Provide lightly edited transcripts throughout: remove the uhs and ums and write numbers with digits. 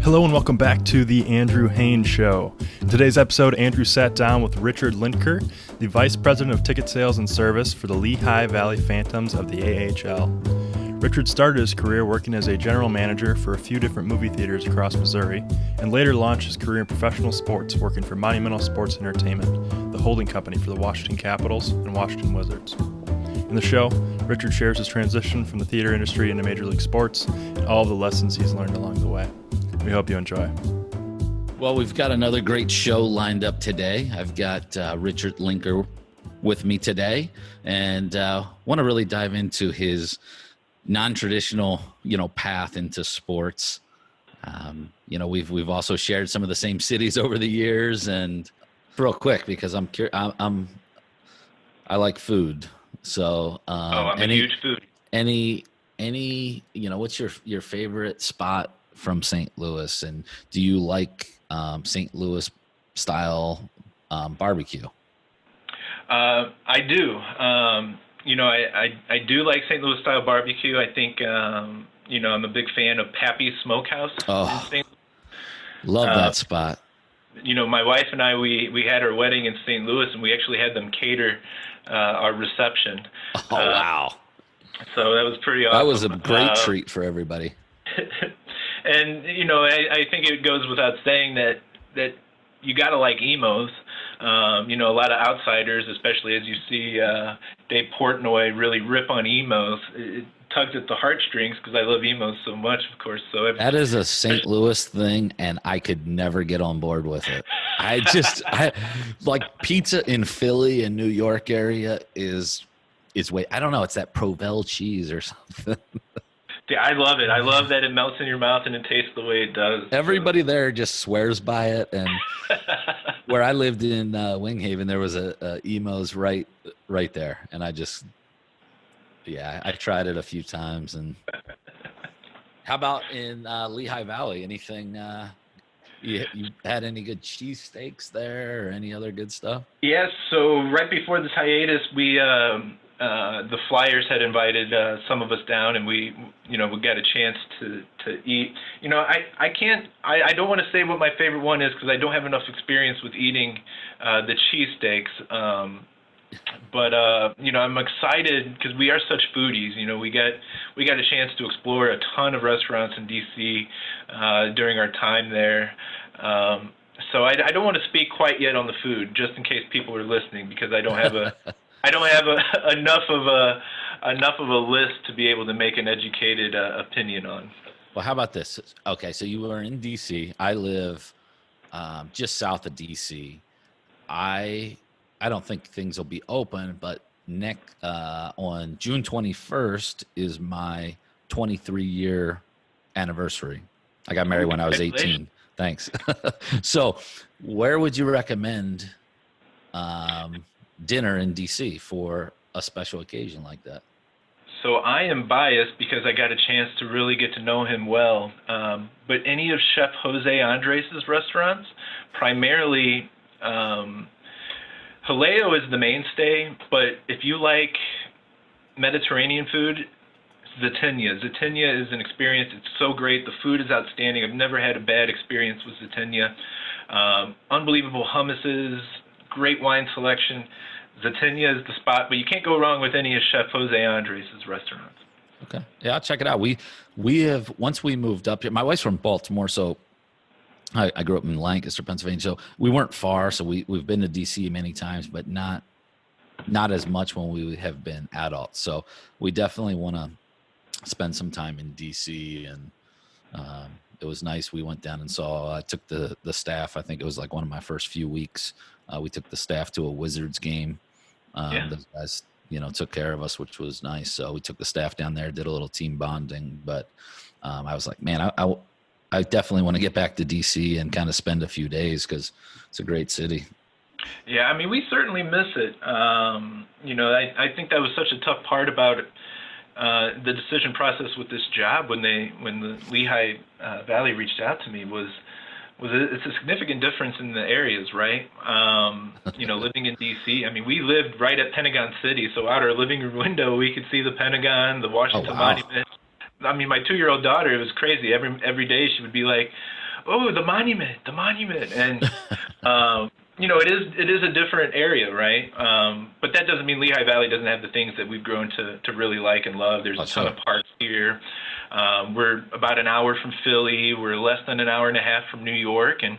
Hello and welcome back to the Andrew Haines Show. In today's episode, Andrew sat down with Richard Lintker, the Vice President of Ticket Sales and Service for the Lehigh Valley Phantoms of the AHL. Richard started his career working as a general manager for a few different movie theaters across Missouri, and later launched his career in professional sports, working for Monumental Sports Entertainment, the holding company for the Washington Capitals and Washington Wizards. In the show, Richard shares his transition from the theater industry into Major League Sports and all of the lessons he's learned along the way. We hope you enjoy. Well, we've got another great show lined up today. I've got Richard Lintker with me today, and want to really dive into his non-traditional, path into sports. We've also shared some of the same cities over the years, and real quick because I like food. So I'm a huge foodie. Any what's your favorite spot from St. Louis, and do you like St. Louis style barbecue? I do. I do like St. Louis style barbecue. I think I'm a big fan of Pappy's Smokehouse. Oh, in St. Love that spot. My wife and I, we had our wedding in St. Louis, and we actually had them cater our reception. Oh, wow. So that was pretty awesome. That was a great treat for everybody. And, I think it goes without saying that you got to like emos. A lot of outsiders, especially as you see Dave Portnoy really rip on emos, it tugs at the heartstrings because I love emos so much, of course. So that is a St. Louis thing, and I could never get on board with it. I like pizza in Philly and New York area is way, I don't know, it's that Provel cheese or something. Yeah, I love it. I love that it melts in your mouth and it tastes the way it does. Everybody there just swears by it. And where I lived in Winghaven, there was a Emos right there. And I tried it a few times. And how about in Lehigh Valley? Anything, you had any good cheesesteaks there or any other good stuff? Yes. So right before this hiatus, we the Flyers had invited some of us down, and we got a chance to eat. I don't want to say what my favorite one is because I don't have enough experience with eating the cheesesteaks. But I'm excited because we are such foodies. We got a chance to explore a ton of restaurants in DC during our time there. So I don't want to speak quite yet on the food, just in case people are listening, because I don't have enough of a list to be able to make an educated opinion on. Well, how about this? Okay, so you were in D.C. I live just south of D.C. I don't think things will be open, but on June 21st is my 23-year anniversary. I got married when I was 18. Thanks. So where would you recommend dinner in DC for a special occasion like that? So I am biased because I got a chance to really get to know him well. But any of Chef Jose Andres' restaurants, primarily Jaleo is the mainstay, but if you like Mediterranean food, Zaytinya. Zaytinya is an experience. It's so great. The food is outstanding. I've never had a bad experience with Zaytinya. Unbelievable hummuses, great wine selection. Zaytinya is the spot, but you can't go wrong with any of Chef Jose Andres' restaurants. Okay. Yeah, I'll check it out. We have, once we moved up here, my wife's from Baltimore, so I grew up in Lancaster, Pennsylvania, so we weren't far, so we've been to D.C. many times, but not as much when we have been adults. So we definitely want to spend some time in D.C., and it was nice. We went down and I took the staff, I think it was like one of my first few weeks. We took the staff to a Wizards game. Those guys, took care of us, which was nice. So we took the staff down there, did a little team bonding. But I was like, man, I definitely want to get back to D.C. and kind of spend a few days because it's a great city. Yeah, I mean, we certainly miss it. I think that was such a tough part about the decision process with this job when the Lehigh Valley reached out to me was it's a significant difference in the areas, right? Living in D.C. I mean, we lived right at Pentagon City, so out our living room window we could see the Pentagon, the Washington Monument. I mean, my 2-year-old daughter, it was crazy. Every day she would be like, oh, the monument, and it is a different area, right? But that doesn't mean Lehigh Valley doesn't have the things that we've grown to really like and love. There's a ton of parks here. We're about an hour from Philly. We're less than an hour and a half from New York, and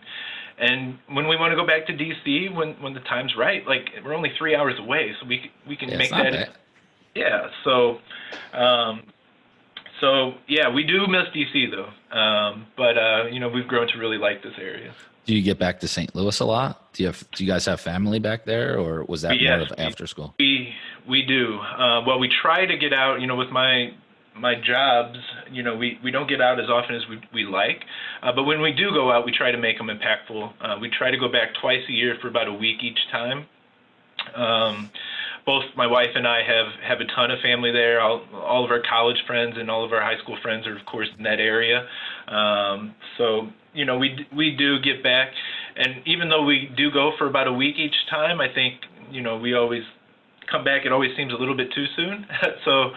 when we want to go back to DC, when the time's right, like we're only 3 hours away, so we can make that. Bad. Yeah. So yeah, we do miss DC though. But we've grown to really like this area. Do you get back to St. Louis a lot? Do you guys have family back there, or was that more of after school? We do. Well, we try to get out. With my jobs, we don't get out as often as we like. But when we do go out, we try to make them impactful. We try to go back twice a year for about a week each time. Both my wife and I have a ton of family there. All of our college friends and all of our high school friends are, of course, in that area. So we do get back, and even though we do go for about a week each time, I think we always come back. It always seems a little bit too soon. So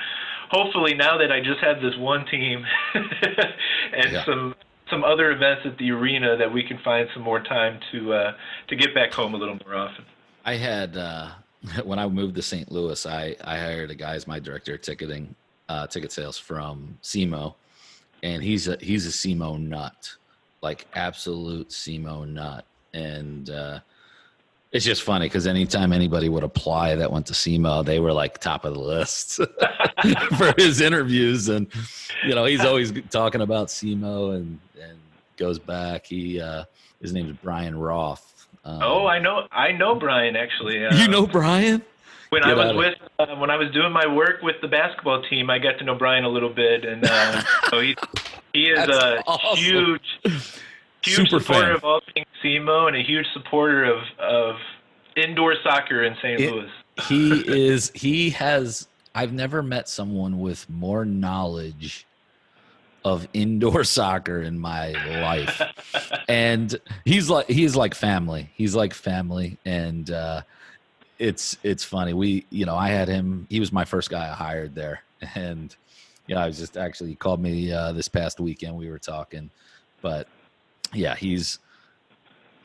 hopefully now that I just have this one team and some other events at the arena, that we can find some more time to get back home a little more often. I had when I moved to St. Louis, I hired a guy as my director of ticket sales from SEMO, and he's a SEMO nut, like absolute SEMO nut. And it's just funny because anytime anybody would apply that went to SEMO, they were like top of the list for his interviews. And he's always talking about SEMO and goes back. His name is Brian Roth. I know Brian, actually. You know Brian? When I was doing my work with the basketball team, I got to know Brian a little bit, and so he is a awesome. huge Super supporter fan of all things SEMO and a huge supporter of indoor soccer in St. Louis. I've never met someone with more knowledge of indoor soccer in my life. And he is like family. He's like family. And it's funny. I had him, he was my first guy I hired there. And I was just actually, he called me this past weekend. We were talking, but yeah, he's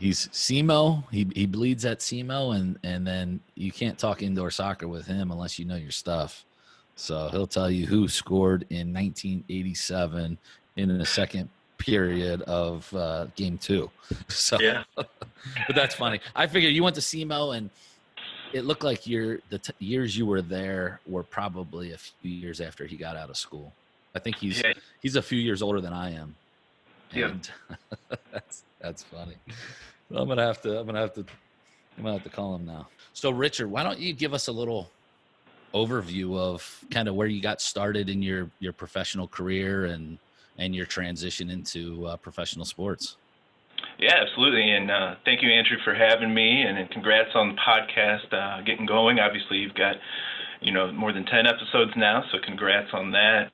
SEMO. He bleeds at SEMO, and then you can't talk indoor soccer with him unless you know your stuff. So he'll tell you who scored in 1987 in the second period of game 2. So, yeah. But that's funny. I figure you went to SEMO, and it looked like the years you were there were probably a few years after he got out of school. I think he's a few years older than I am. And that's funny. So I'm gonna have to call him now. So Richard, why don't you give us a little overview of kind of where you got started in your professional career and your transition into professional sports? Yeah, absolutely. And thank you, Andrew, for having me, and congrats on the podcast getting going. Obviously, you've got more than 10 episodes now, so congrats on that.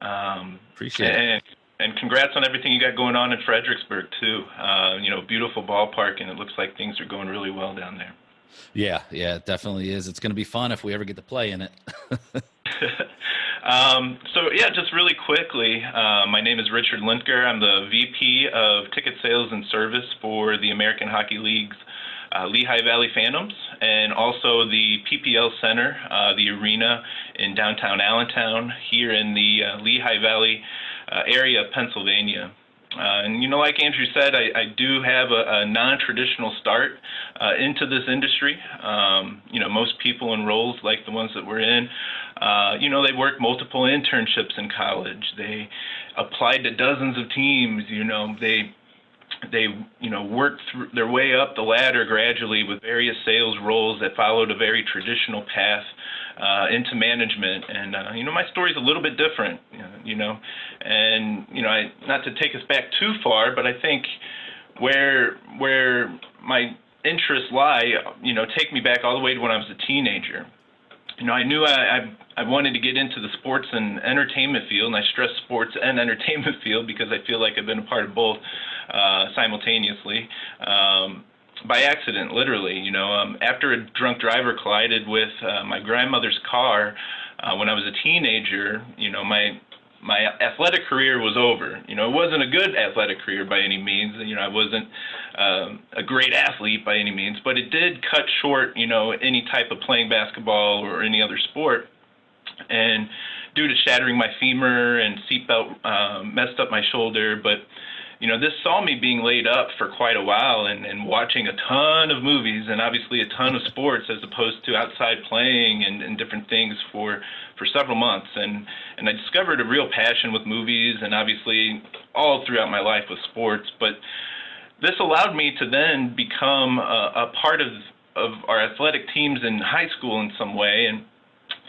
Appreciate it. And congrats on everything you got going on in Fredericksburg, too. Beautiful ballpark, and it looks like things are going really well down there. Yeah, it definitely is. It's going to be fun if we ever get to play in it. Just really quickly, my name is Richard Lintker. I'm the VP of Ticket Sales and Service for the American Hockey League's Lehigh Valley Phantoms, and also the PPL Center, the arena in downtown Allentown, here in the Lehigh Valley area of Pennsylvania. And like Andrew said, I do have a non-traditional start into this industry. Most people in roles like the ones that we're in, they work multiple internships in college. They applied to dozens of teams. They worked through their way up the ladder gradually with various sales roles that followed a very traditional path into management. And my story's a little bit different, and not to take us back too far, but I think where my interests lie, take me back all the way to when I was a teenager. I knew I wanted to get into the sports and entertainment field, and I stress sports and entertainment field because I feel like I've been a part of both simultaneously. By accident, literally, after a drunk driver collided with my grandmother's car when I was a teenager, my athletic career was over. You know, it wasn't a good athletic career by any means. You know, I wasn't a great athlete by any means, but it did cut short, you know, any type of playing basketball or any other sport. And due to shattering my femur and seatbelt messed up my shoulder, but you know, this saw me being laid up for quite a while and watching a ton of movies and obviously a ton of sports as opposed to outside playing and different things for several months. And I discovered a real passion with movies and obviously all throughout my life with sports. But this allowed me to then become a part of our athletic teams in high school in some way.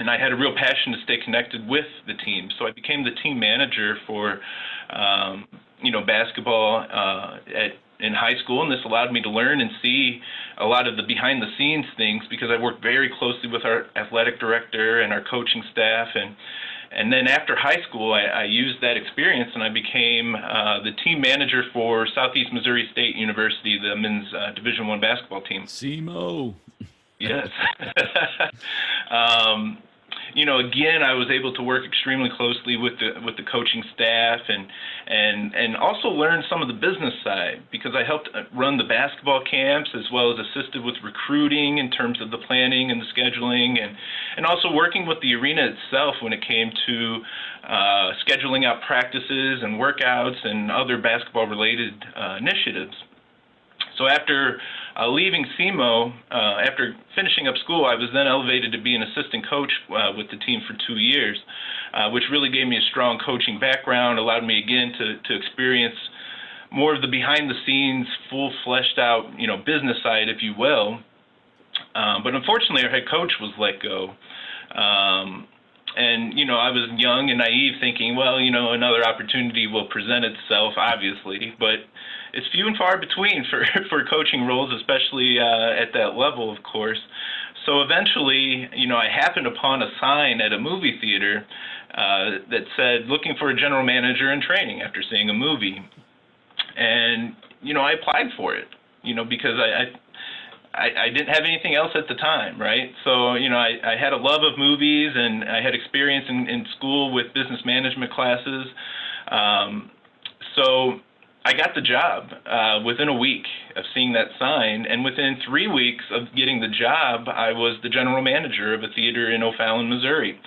And I had a real passion to stay connected with the team. So I became the team manager for you know, basketball in high school, and this allowed me to learn and see a lot of the behind-the-scenes things because I worked very closely with our athletic director and our coaching staff. And then after high school, I used that experience, and I became the team manager for Southeast Missouri State University, the men's Division I basketball team. SEMO. Yes. You know, again, I was able to work extremely closely with the coaching staff and also learn some of the business side because I helped run the basketball camps as well as assisted with recruiting in terms of the planning and the scheduling and also working with the arena itself when it came to scheduling out practices and workouts and other basketball-related initiatives. So after leaving SEMO, after finishing up school, I was then elevated to be an assistant coach with the team for 2 years, which really gave me a strong coaching background, allowed me again to experience more of the behind-the-scenes, full fleshed-out, you know, business side, if you will. But unfortunately, our head coach was let go. And, you know, I was young and naive thinking, well, you know, another opportunity will present itself, obviously, but it's few and far between for coaching roles, especially at that level, of course. So eventually, you know, I happened upon a sign at a movie theater that said, looking for a general manager in training after seeing a movie. And, you know, I applied for it, you know, because I didn't have anything else at the time, right? So, you know, I had a love of movies and I had experience in school with business management classes. So I got the job within a week of seeing that sign, and within 3 weeks of getting the job, I was the general manager of a theater in O'Fallon, Missouri,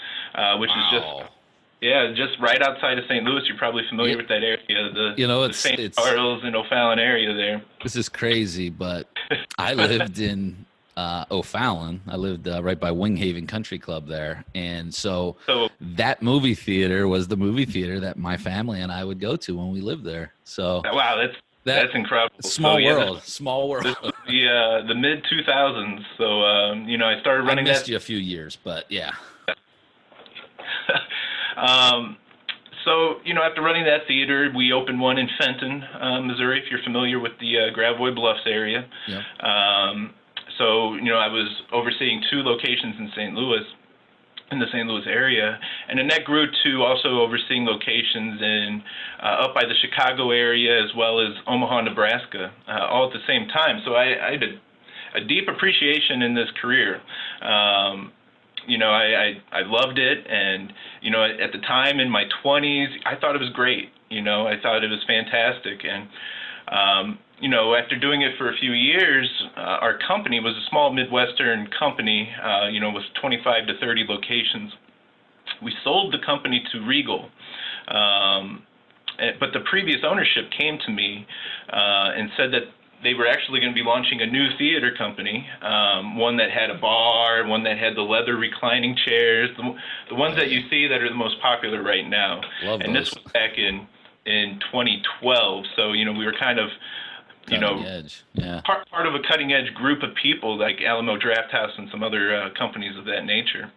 which is just right outside of St. Louis. You're probably familiar with that area, the St. Charles and O'Fallon area there. This is crazy, but I lived in O'Fallon. I lived right by Winghaven Country Club there. And so that movie theater was the movie theater that my family and I would go to when we lived there. So wow, that's incredible. Small world. The mid 2000s. So you know, I started running. I missed you a few years, but yeah. So, you know, after running that theater, we opened one in Fenton, Missouri, if you're familiar with the Gravois Bluffs area. Yep. So, you know, I was overseeing 2 locations in the St. Louis area, and then that grew to also overseeing locations in up by the Chicago area as well as Omaha, Nebraska, all at the same time. So I had a deep appreciation in this career. You know, I loved it, and, you know, at the time in my 20s, I thought it was great. You know, I thought it was fantastic, and you know, after doing it for a few years, our company was a small Midwestern company, you know, with 25 to 30 locations. We sold the company to Regal, but the previous ownership came to me and said that they were actually going to be launching a new theater company, one that had a bar, one that had the leather reclining chairs, the ones that you see that are the most popular right now. Love and those. This was back in 2012, so, you know, we were kind of, you know, edge. Yeah. part of a cutting-edge group of people like Alamo Drafthouse and some other companies of that nature.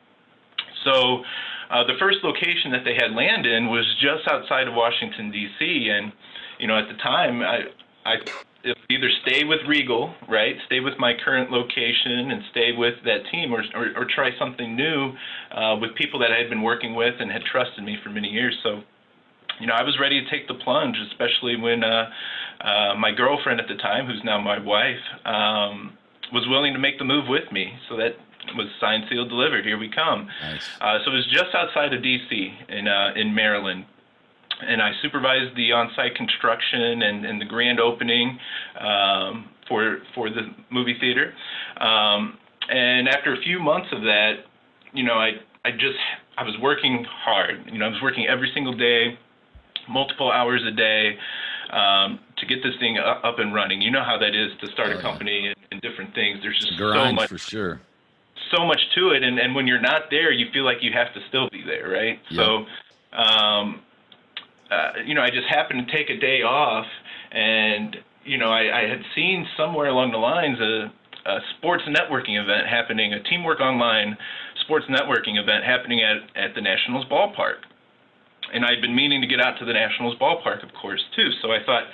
So the first location that they had land in was just outside of Washington, D.C., and, you know, at the time, I either stay with Regal, right, stay with my current location and stay with that team, or try something new with people that I had been working with and had trusted me for many years. So, you know, I was ready to take the plunge, especially when my girlfriend at the time, who's now my wife, was willing to make the move with me. So that was signed, sealed, delivered. Here we come. Nice. So it was just outside of D.C. in Maryland. and I supervised the on-site construction and the grand opening for the movie theater. And after a few months of that, I was working hard. I was working every single day, multiple hours a day, to get this thing up and running. You know how that is to start a company and different things. There's just so much, for sure. So much to it, and when you're not there, you feel like you have to still be there, right? Yep. So, I just happened to take a day off, and I had seen somewhere along the lines a sports networking event happening, a Teamwork Online sports networking event happening at the Nationals ballpark. And I'd been meaning to get out to the Nationals ballpark, of course, too. So I thought,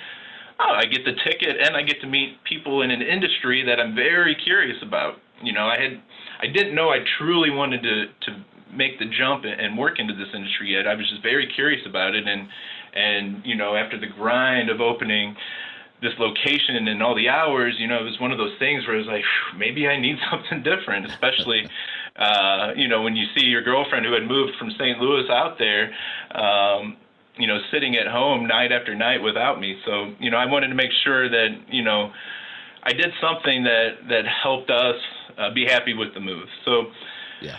I get the ticket and I get to meet people in an industry that I'm very curious about. I didn't know I truly wanted to make the jump and work into this industry yet. I was just very curious about it. And after the grind of opening this location and all the hours, it was one of those things where I was like, maybe I need something different, especially when you see your girlfriend who had moved from St. Louis out there, sitting at home night after night without me. So, I wanted to make sure that, I did something that helped us be happy with the move. So, yeah,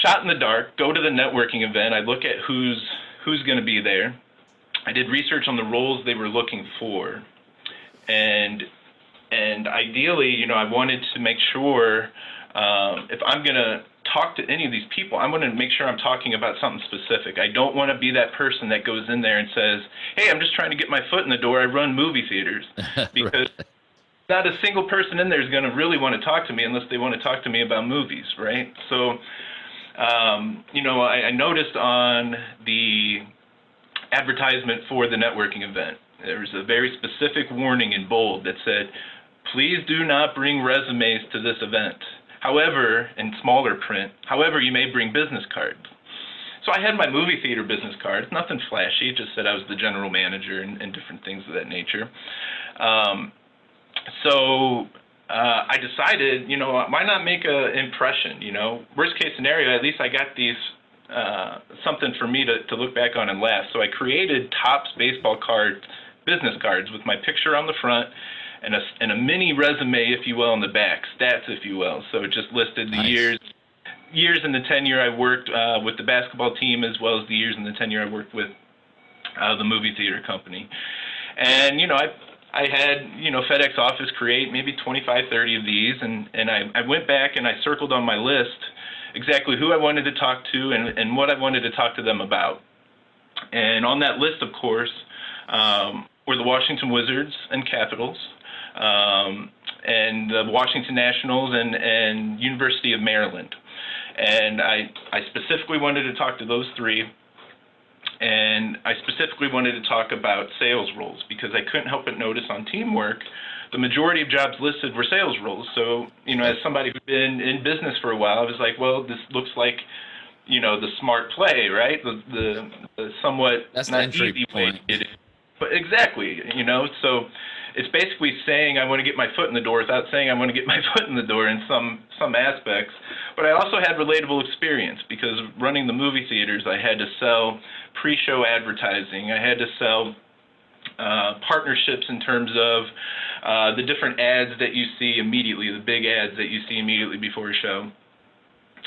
shot in the dark, go to the networking event. I look at who's going to be there. I did research on the roles they were looking for. And ideally, I wanted to make sure if I'm going to talk to any of these people, I'm going to make sure I'm talking about something specific. I don't want to be that person that goes in there and says, hey, I'm just trying to get my foot in the door. I run movie theaters. Because not a single person in there is going to really want to talk to me unless they want to talk to me about movies, right? So, I noticed on the advertisement for the networking event, there was a very specific warning in bold that said, please do not bring resumes to this event. However, in smaller print, you may bring business cards. So I had my movie theater business card. It's nothing flashy. It just said I was the general manager and different things of that nature. So I decided, why not make an impression? Worst case scenario, at least I got these something for me to look back on and laugh. So I created Topps baseball card business cards with my picture on the front and a mini resume, if you will, on the back, stats, if you will. So it just listed the years in the tenure I worked with the basketball team, as well as the years in the tenure I worked with the movie theater company. And, I had, FedEx Office create maybe 25, 30 of these, and I went back and I circled on my list exactly who I wanted to talk to and what I wanted to talk to them about. And on that list, of course, were the Washington Wizards and Capitals, and the Washington Nationals and University of Maryland. And I specifically wanted to talk to those three, and I specifically wanted to talk about sales roles because I couldn't help but notice on Teamwork, the majority of jobs listed were sales roles. So, as somebody who'd been in business for a while, I was like, well, this looks like, the smart play, right? The somewhat that's not the entry easy point. way to get it. But exactly, so it's basically saying I want to get my foot in the door without saying I want to get my foot in the door in some aspects. But I also had relatable experience because running the movie theaters, I had to sell pre-show advertising. I had to sell partnerships in terms of the different ads that you see immediately, the big ads that you see immediately before a show.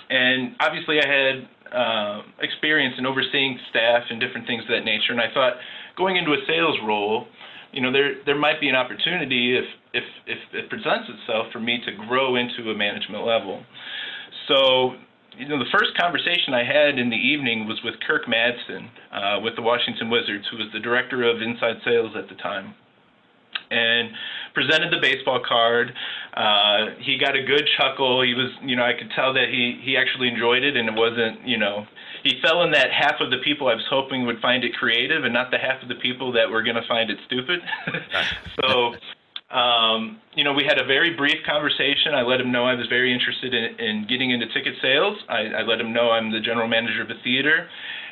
And obviously I had experience in overseeing staff and different things of that nature. And I thought going into a sales role, there might be an opportunity if it presents itself for me to grow into a management level. So, the first conversation I had in the evening was with Kirk Madsen with the Washington Wizards, who was the director of inside sales at the time, and presented the baseball card. He got a good chuckle. He was, I could tell that he actually enjoyed it, and it wasn't, he fell in that half of the people I was hoping would find it creative and not the half of the people that were going to find it stupid. So, we had a very brief conversation. I let him know I was very interested in getting into ticket sales. I let him know I'm the general manager of a theater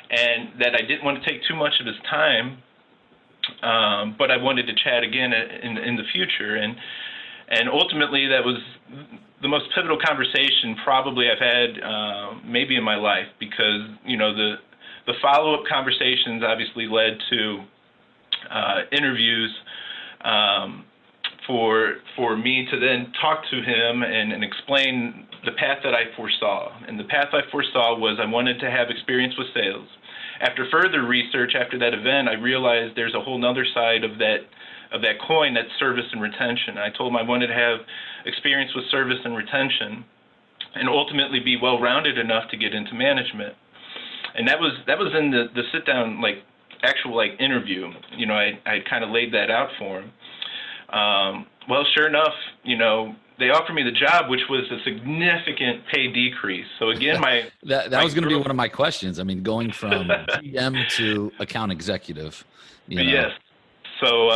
and that I didn't want to take too much of his time, but I wanted to chat again in the future. And ultimately, that was the most pivotal conversation probably I've had maybe in my life because, the the follow-up conversations obviously led to interviews for me to then talk to him and explain the path that I foresaw. And the path I foresaw was I wanted to have experience with sales. After further research after that event, I realized there's a whole nother side of that coin, that's service and retention. I told him I wanted to have experience with service and retention and ultimately be well-rounded enough to get into management. And that was in the sit-down, actual interview. I kind of laid that out for him. Well, sure enough, they offered me the job, which was a significant pay decrease. So again, that was going to be one of my questions. I mean, going from GM to account executive. Yes. So,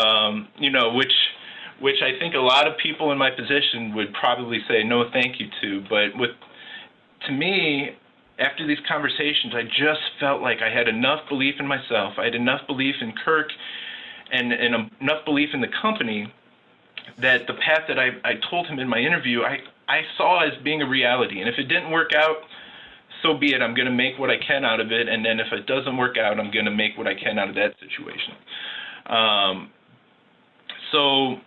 which I think a lot of people in my position would probably say no thank you to. But to me, after these conversations, I just felt like I had enough belief in myself. I had enough belief in Kirk and enough belief in the company that the path that I told him in my interview, I saw as being a reality. And if it didn't work out, so be it. I'm going to make what I can out of it. And then if it doesn't work out, I'm going to make what I can out of that situation. So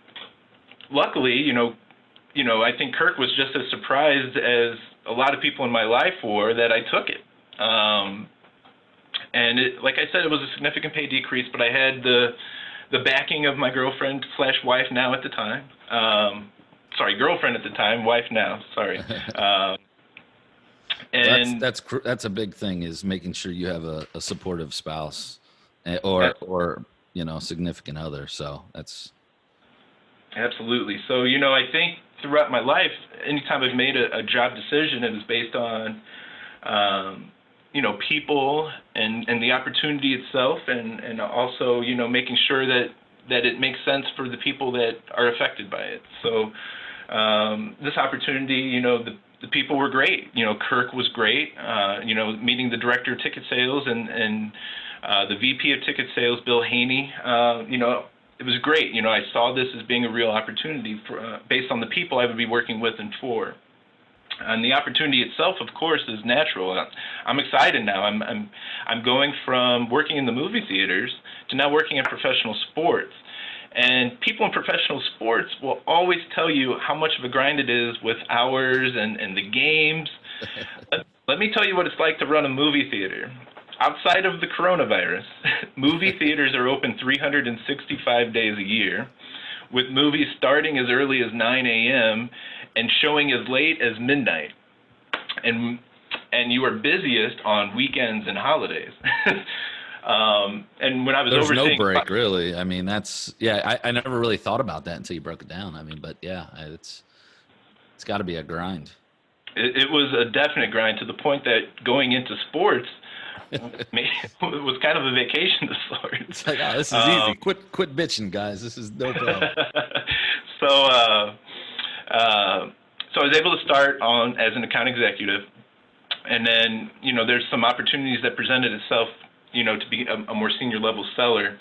luckily, I think Kirk was just as surprised as a lot of people in my life were that I took it. And like I said, it was a significant pay decrease, but I had the backing of my girlfriend/wife now at the time. Girlfriend at the time, wife now. Sorry. And that's a big thing, is making sure you have a supportive spouse or significant other. So that's absolutely. So I think throughout my life, anytime I've made a job decision, it was based on people and the opportunity itself, and also making sure that it makes sense for the people that are affected by it. So this opportunity, the people were great. Kirk was great. Meeting the director of ticket sales and the VP of ticket sales, Bill Haney. It was great. I saw this as being a real opportunity based on the people I would be working with and for. And the opportunity itself, of course, is natural. I'm excited now. I'm going from working in the movie theaters to now working in professional sports. And people in professional sports will always tell you how much of a grind it is with hours and the games. Let me tell you what it's like to run a movie theater. Outside of the coronavirus, movie theaters are open 365 days a year, with movies starting as early as 9 a.m. and showing as late as midnight. And you are busiest on weekends and holidays. And when I was There's overseeing... no break, really. I mean, I never really thought about that until you broke it down. I mean, but yeah, it's got to be a grind. It was a definite grind, to the point that going into sports... it was kind of a vacation of sorts. It's like, this is easy. Quit bitching, guys. This is no problem. So I was able to start on as an account executive, and then there's some opportunities that presented itself, to be a more senior level seller.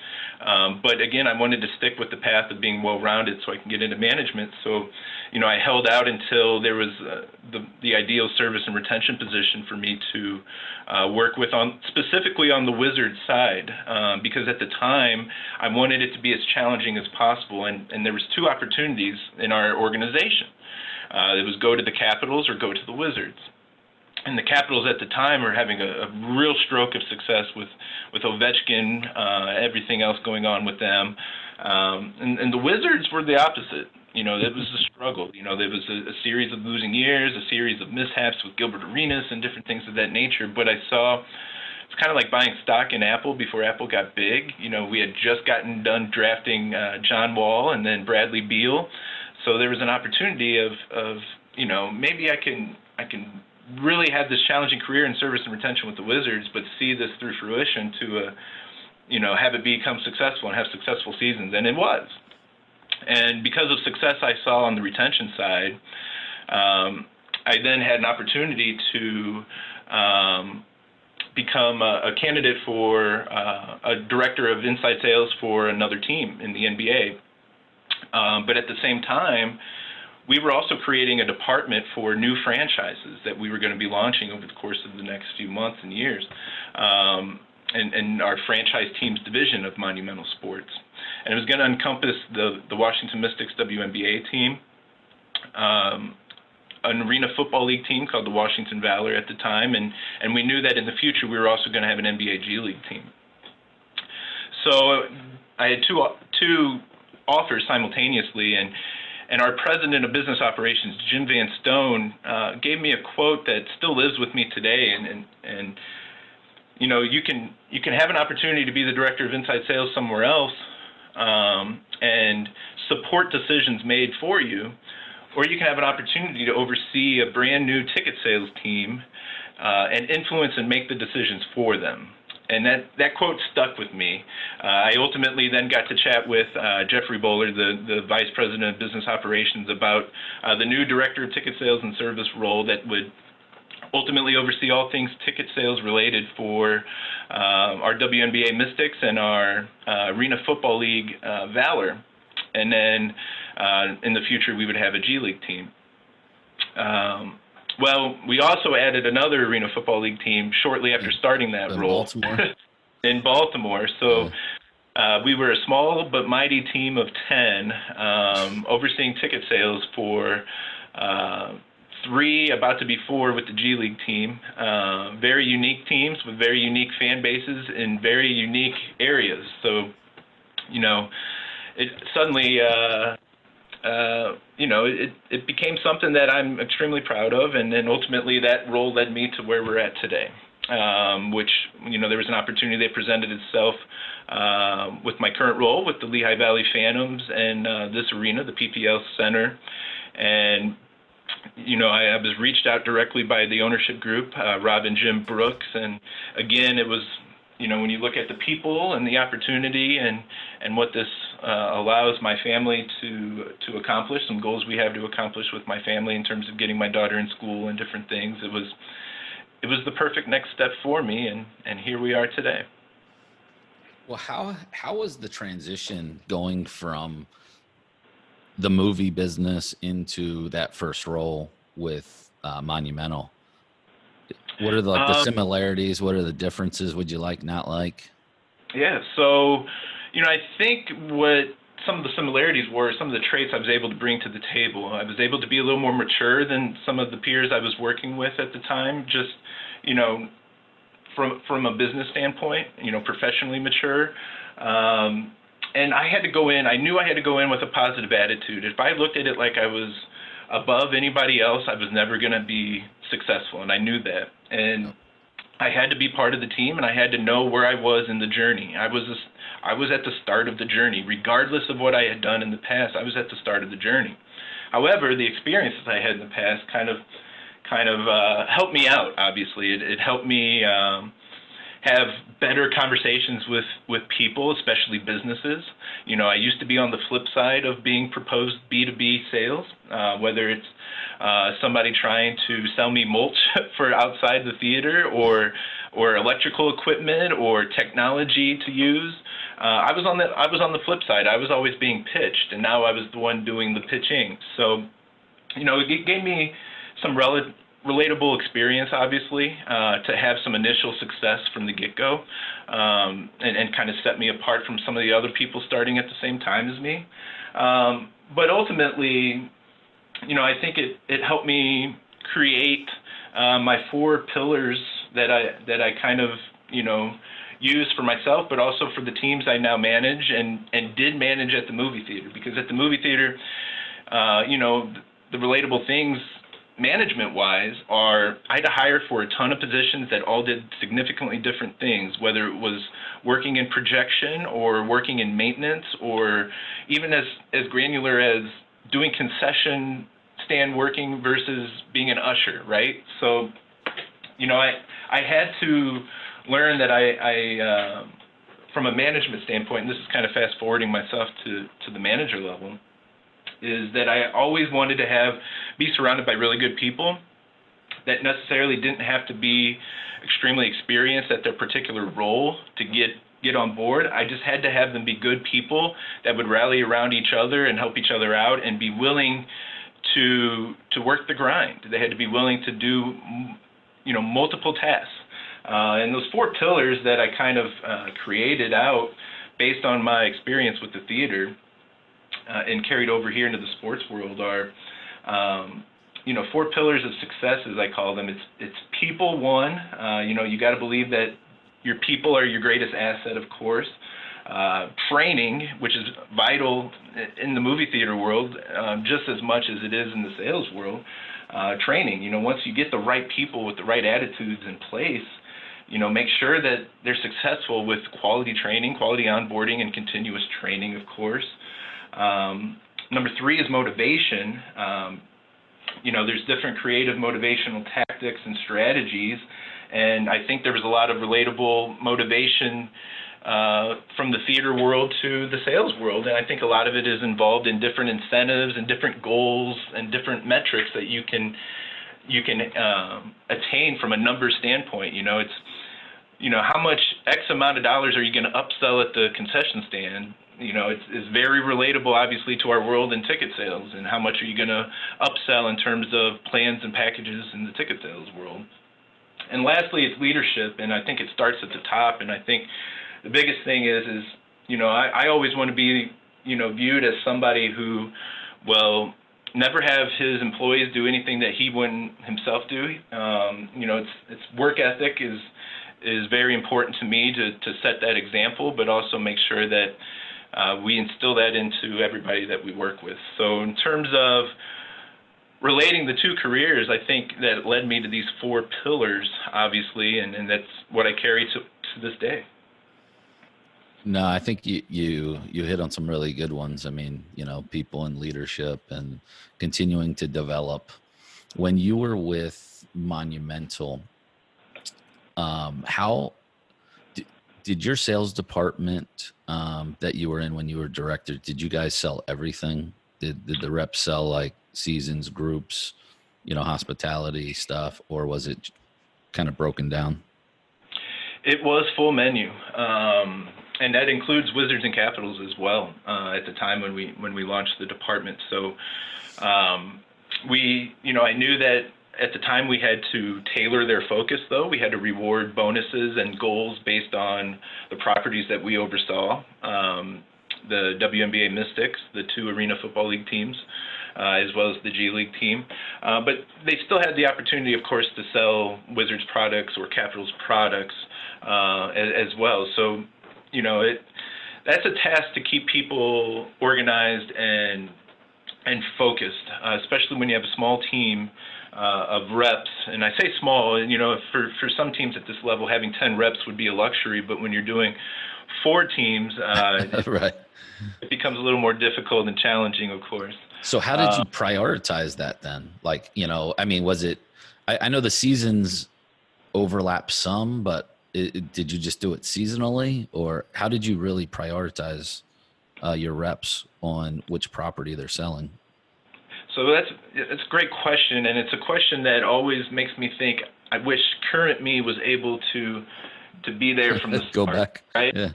But again, I wanted to stick with the path of being well-rounded so I can get into management. So, I held out until there was the ideal service and retention position for me to work with, specifically on the Wizards side, because at the time I wanted it to be as challenging as possible. And there was two opportunities in our organization. It was go to the Capitals or go to the Wizards. And the Capitals at the time are having a real stroke of success with Ovechkin, everything else going on with them. And the Wizards were the opposite. It was a struggle. There was a series of losing years, a series of mishaps with Gilbert Arenas and different things of that nature. But I saw it's kind of like buying stock in Apple before Apple got big. We had just gotten done drafting John Wall and then Bradley Beal. So there was an opportunity of maybe I can really have this challenging career in service and retention with the Wizards, but see this through fruition to have it become successful and have successful seasons. And it was. And because of success I saw on the retention side, I then had an opportunity to become a candidate for a director of inside sales for another team in the NBA. But at the same time, we were also creating a department for new franchises that we were going to be launching over the course of the next few months and years. and our franchise teams division of Monumental Sports. And it was going to encompass the Washington Mystics WNBA team, an Arena Football League team called the Washington Valor at the time, and we knew that in the future we were also going to have an NBA G League team. So I had two offers simultaneously, and our president of business operations, Jim Van Stone, gave me a quote that still lives with me today. And you know, you can have an opportunity to be the director of inside sales somewhere else and support decisions made for you, or you can have an opportunity to oversee a brand new ticket sales team and influence and make the decisions for them. And that quote stuck with me. I ultimately then got to chat with Jeffrey Bowler, the Vice President of Business Operations, about the new Director of Ticket Sales and Service role that would ultimately oversee all things ticket sales related for our WNBA Mystics and our Arena Football League Valor. And then in the future, we would have a G League team. Well, we also added another Arena Football League team shortly after starting that role. Baltimore. In Baltimore. So we were a small but mighty team of 10 overseeing ticket sales for 3, about to be 4 with the G League team. Very unique teams with very unique fan bases in very unique areas. So, you know, it suddenly... you know, it became something that I'm extremely proud of, and then ultimately that role led me to where we're at today, which, you know, there was an opportunity that presented itself with my current role with the Lehigh Valley Phantoms and this arena, the PPL Center, and, you know, I was reached out directly by the ownership group, Rob and Jim Brooks, and again, it was, you know, when you look at the people and the opportunity and what this allows my family to accomplish, some goals we have to accomplish with my family in terms of getting my daughter in school and different things, it was the perfect next step for me, and here we are today. Well, how was the transition going from the movie business into that first role with Monumental? What are the similarities? What are the differences? Would you like, not like? Yeah, so, you know, I think what some of the similarities were, some of the traits I was able to bring to the table. I was able to be a little more mature than some of the peers I was working with at the time, just, you know, from a business standpoint, you know, professionally mature. And I had to go in, I knew I had to go in with a positive attitude. If I looked at it like I was above anybody else, I was never going to be successful, and I knew that. And I had to be part of the team, and I had to know where I was in the journey. I was at the start of the journey. Regardless of what I had done in the past, I was at the start of the journey. However, the experiences I had in the past kind of helped me out, obviously. It helped me have better conversations with people, especially businesses. You know, I used to be on the flip side of being proposed B2B sales, whether it's somebody trying to sell me mulch for outside the theater or electrical equipment or technology to use. I was on the flip side. I was always being pitched, and now I was the one doing the pitching. So, you know, it gave me some relatable experience, obviously, to have some initial success from the get-go, and kind of set me apart from some of the other people starting at the same time as me. But ultimately, you know, I think it helped me create my 4 pillars that I kind of, you know, use for myself, but also for the teams I now manage and did manage at the movie theater. Because at the movie theater, you know, the relatable things management-wise are I had to hire for a ton of positions that all did significantly different things, whether it was working in projection or working in maintenance or even as granular as doing concession stand working versus being an usher, right? So, you know, I had to learn that I from a management standpoint, and this is kind of fast-forwarding myself to the manager level, is that I always wanted to be surrounded by really good people that necessarily didn't have to be extremely experienced at their particular role to get on board. I just had to have them be good people that would rally around each other and help each other out and be willing to work the grind. They had to be willing to do, you know, multiple tasks. And those 4 pillars that I kind of created out based on my experience with the theater and carried over here into the sports world are, 4 pillars of success, as I call them. It's people, one. You got to believe that your people are your greatest asset, of course. Training, which is vital in the movie theater world, just as much as it is in the sales world. Training, once you get the right people with the right attitudes in place, make sure that they're successful with quality training, quality onboarding, and continuous training, of course. Number 3 is motivation. There's different creative motivational tactics and strategies, and I think there was a lot of relatable motivation from the theater world to the sales world, and I think a lot of it is involved in different incentives and different goals and different metrics that you can attain from a number standpoint. It's how much X amount of dollars are you going to upsell at the concession stand? It's very relatable, obviously, to our world in ticket sales, and how much are you going to upsell in terms of plans and packages in the ticket sales world. And lastly, it's leadership, and I think it starts at the top, and I think the biggest thing is I always want to be, viewed as somebody who will never have his employees do anything that he wouldn't himself do. It's work ethic is very important to me to set that example, but also make sure that we instill that into everybody that we work with. So in terms of relating the 2 careers, I think that led me to these 4 pillars, obviously, and that's what I carry to this day. No, I think you hit on some really good ones. I mean, people and leadership and continuing to develop. When you were with Monumental, how did your sales department that you were in when you were director, did you guys sell everything? Did the reps sell like seasons, groups, hospitality stuff, or was it kind of broken down? It was full menu. And that includes Wizards and Capitals as well at the time when we launched the department. So I knew that at the time we had to tailor their focus, though. We had to reward bonuses and goals based on the properties that we oversaw. The WNBA Mystics, the 2 Arena Football League teams, as well as the G League team. But they still had the opportunity, of course, to sell Wizards products or Capitals products as well. So that's a task to keep people organized and focused, especially when you have a small team of reps. And I say small, for some teams at this level, having 10 reps would be a luxury, but when you're doing 4 teams, right, it becomes a little more difficult and challenging, of course. So how did you prioritize that then? Like, was it, I know the seasons overlap some, but did you just do it seasonally, or how did you really prioritize your reps on which property they're selling? So that's a great question, and it's a question that always makes me think, I wish current me was able to be there from the start. Go back. Right? Yeah.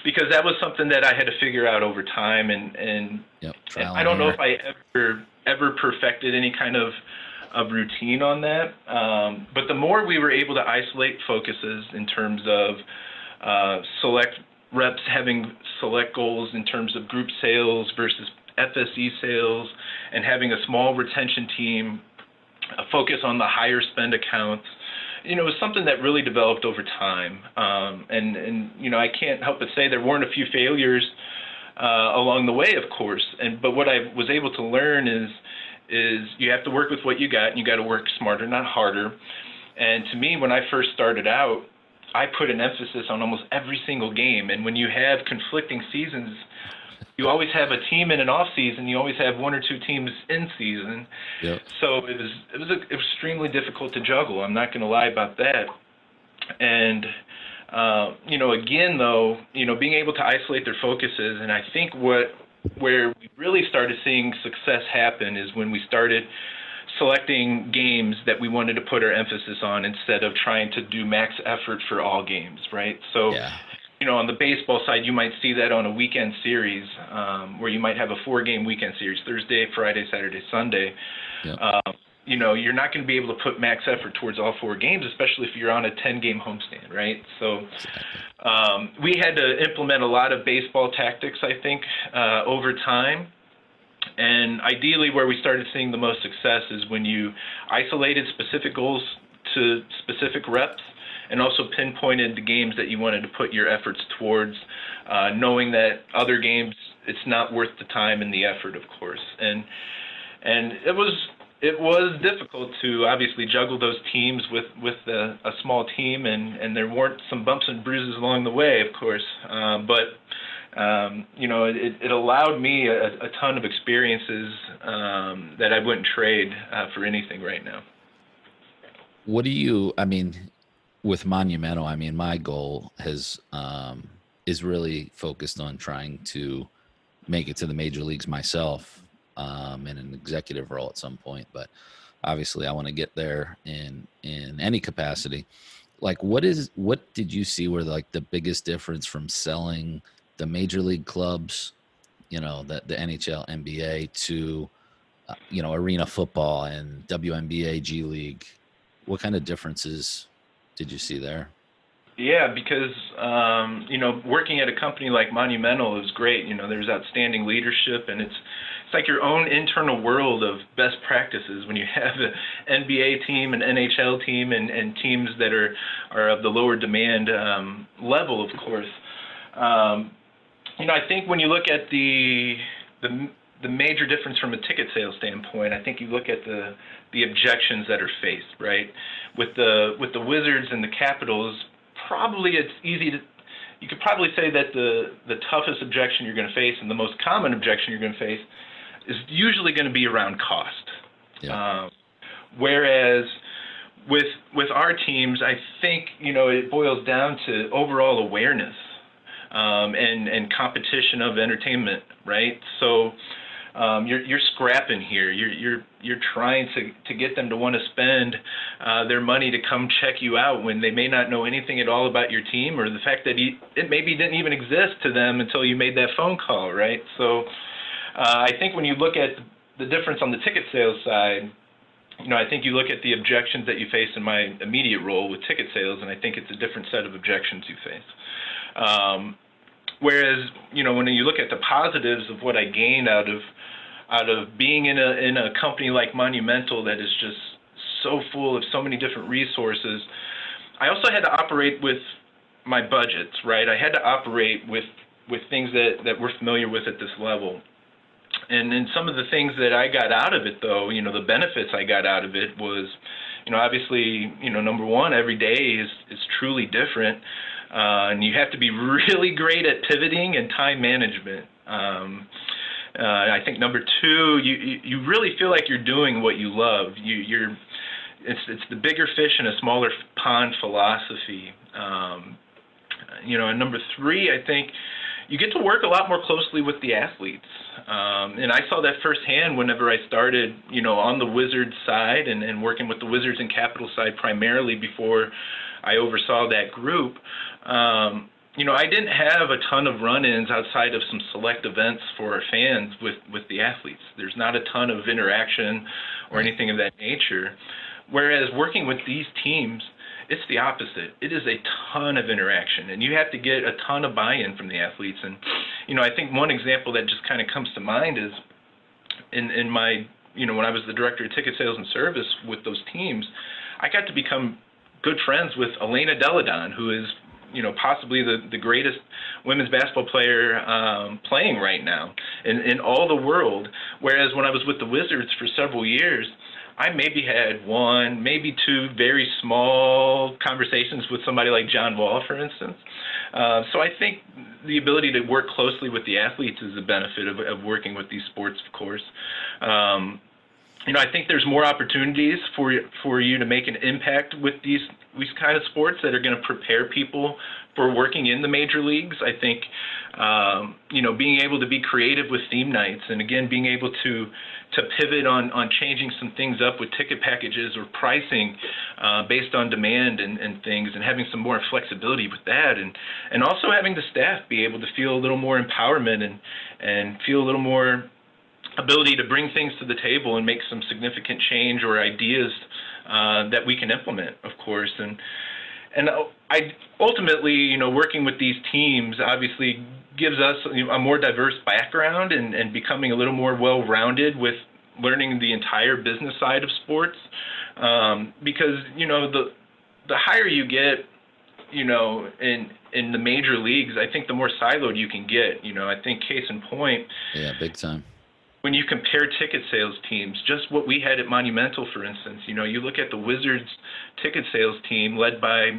Because that was something that I had to figure out over time, and I don't know if I ever perfected any kind of routine on that. But the more we were able to isolate focuses in terms of select reps having select goals in terms of group sales versus FSE sales, and having a small retention team focus on the higher spend accounts, it was something that really developed over time. And I can't help but say there weren't a few failures along the way, of course. But what I was able to learn is you have to work with what you got, and you got to work smarter, not harder. And to me, when I first started out, I put an emphasis on almost every single game. And when you have conflicting seasons, you always have a team in an off season. You always have 1 or 2 teams in season. Yep. So it was extremely difficult to juggle. I'm not going to lie about that. And again, though, being able to isolate their focuses, and I think where we really started seeing success happen is when we started selecting games that we wanted to put our emphasis on instead of trying to do max effort for all games, right? So. Yeah. On the baseball side, you might see that on a weekend series where you might have a 4-game weekend series, Thursday, Friday, Saturday, Sunday. Yep. you're not going to be able to put max effort towards all 4 games, especially if you're on a 10-game homestand, right? So we had to implement a lot of baseball tactics, I think, over time. And ideally, where we started seeing the most success is when you isolated specific goals to specific reps and also pinpointed the games that you wanted to put your efforts towards, knowing that other games, it's not worth the time and the effort, of course. And it was difficult to obviously juggle those teams with a small team, and there weren't some bumps and bruises along the way, of course. But it allowed me a ton of experiences that I wouldn't trade for anything right now. What do you, with Monumental, my goal is really focused on trying to make it to the major leagues myself, in an executive role at some point. But obviously I want to get there in any capacity. Like, what did you see were like the biggest difference from selling the major league clubs, the NHL, NBA, to, arena football and WNBA, G League? What kind of differences did you see there? Yeah, because, working at a company like Monumental is great. There's outstanding leadership, and it's like your own internal world of best practices when you have an NBA team, an NHL team, and teams that are of the lower demand level, of course. I think when you look at the major difference from a ticket sales standpoint, I think you look at the objections that are faced, right? With the Wizards and the Capitals, probably it's easy to, you could probably say that the toughest objection you're going to face and the most common objection you're going to face is usually going to be around cost. Yeah. Whereas with our teams, I think, it boils down to overall awareness and competition of entertainment, right? So you're scrapping here. You're trying to get them to want to spend their money to come check you out when they may not know anything at all about your team, or the fact that it maybe didn't even exist to them until you made that phone call, right? So I think when you look at the difference on the ticket sales side, I think you look at the objections that you face in my immediate role with ticket sales, and I think it's a different set of objections you face. Whereas, when you look at the positives of what I gained out of being in a company like Monumental that is just so full of so many different resources, I also had to operate with my budgets, right? I had to operate with things that we're familiar with at this level. And then some of the things that I got out of it, though, the benefits I got out of it was, obviously, number one, every day is truly different. And you have to be really great at pivoting and time management. I think number two, you really feel like you're doing what you love. It's the bigger fish in a smaller pond philosophy. And number three, I think you get to work a lot more closely with the athletes. And I saw that firsthand whenever I started, on the Wizards side and working with the Wizards and Capitals side primarily before I oversaw that group. I didn't have a ton of run-ins outside of some select events for our fans with the athletes. There's not a ton of interaction or anything of that nature. Whereas working with these teams, it's the opposite. It is a ton of interaction, and you have to get a ton of buy-in from the athletes. And, I think one example that just kind of comes to mind is in my, when I was the director of ticket sales and service with those teams, I got to become good friends with Elena Deladon, who is, possibly the greatest women's basketball player playing right now in all the world. Whereas when I was with the Wizards for several years, I maybe had one, maybe two very small conversations with somebody like John Wall, for instance. So I think the ability to work closely with the athletes is a benefit of working with these sports, of course. I think there's more opportunities for you to make an impact with these kind of sports that are going to prepare people for working in the major leagues. I think, being able to be creative with theme nights, and again, being able to pivot on changing some things up with ticket packages or pricing based on demand and things, and having some more flexibility with that, and also having the staff be able to feel a little more empowerment and feel a little more ability to bring things to the table and make some significant change or ideas that we can implement, of course. And I ultimately, working with these teams obviously gives us a more diverse background and becoming a little more well-rounded with learning the entire business side of sports. Because, the higher you get, in the major leagues, I think the more siloed you can get. I think case in point. Yeah, big time. When you compare ticket sales teams, just what we had at Monumental, for instance, you look at the Wizards ticket sales team led by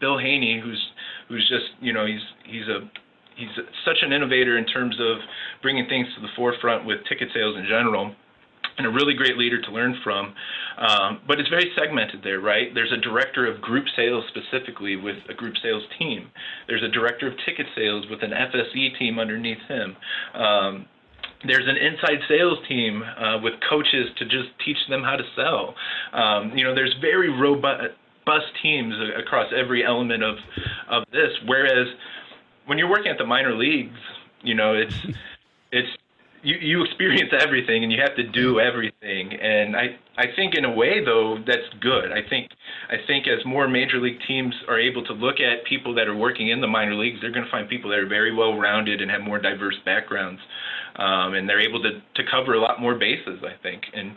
Bill Haney, who's just, he's such an innovator in terms of bringing things to the forefront with ticket sales in general, and a really great leader to learn from. But it's very segmented there, right? There's a director of group sales specifically with a group sales team. There's a director of ticket sales with an FSE team underneath him. There's an inside sales team with coaches to just teach them how to sell. There's very robust teams across every element of this. Whereas when you're working at the minor leagues, it's you experience everything and you have to do everything. And I think in a way though that's good. I think as more major league teams are able to look at people that are working in the minor leagues, they're going to find people that are very well rounded and have more diverse backgrounds. And they're able to cover a lot more bases, I think. And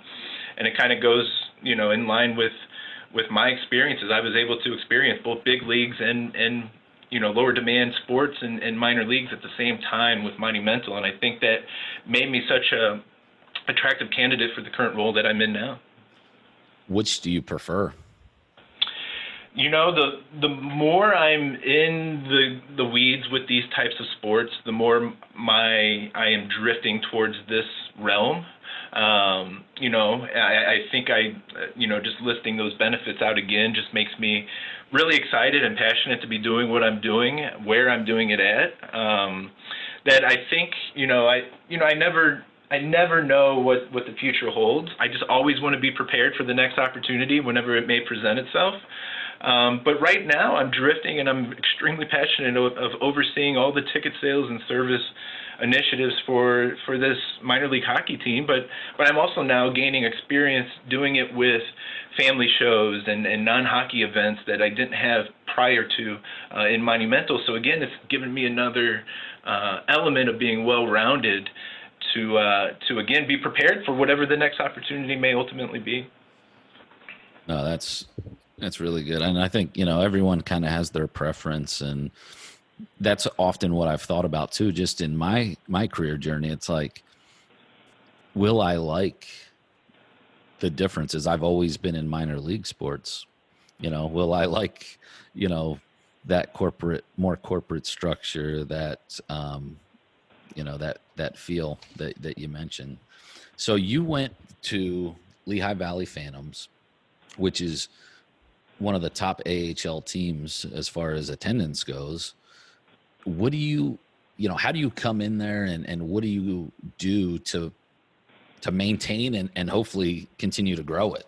it kind of goes, in line with my experiences. I was able to experience both big leagues and lower demand sports and minor leagues at the same time with Monumental. And I think that made me such a attractive candidate for the current role that I'm in now. Which do you prefer? The more I'm in the weeds with these types of sports, the more I am drifting towards this realm. I think just listing those benefits out again just makes me really excited and passionate to be doing what I'm doing, where I'm doing it at. That I think, I never know what the future holds. I just always want to be prepared for the next opportunity whenever it may present itself. But right now I'm drifting and I'm extremely passionate of overseeing all the ticket sales and service initiatives for this minor league hockey team. But I'm also now gaining experience doing it with family shows and non-hockey events that I didn't have prior to in Monumental. So again, it's given me another element of being well-rounded to again be prepared for whatever the next opportunity may ultimately be. No, that's really good. And I think, everyone kind of has their preference, and that's often what I've thought about too, just in my career journey. It's like, will I like the differences? I've always been in minor league sports. Will I like, that more corporate structure, that, that feel that you mentioned. So you went to Lehigh Valley Phantoms, which is one of the top AHL teams as far as attendance goes. What do you, how do you come in there and what do you do to maintain and hopefully continue to grow it?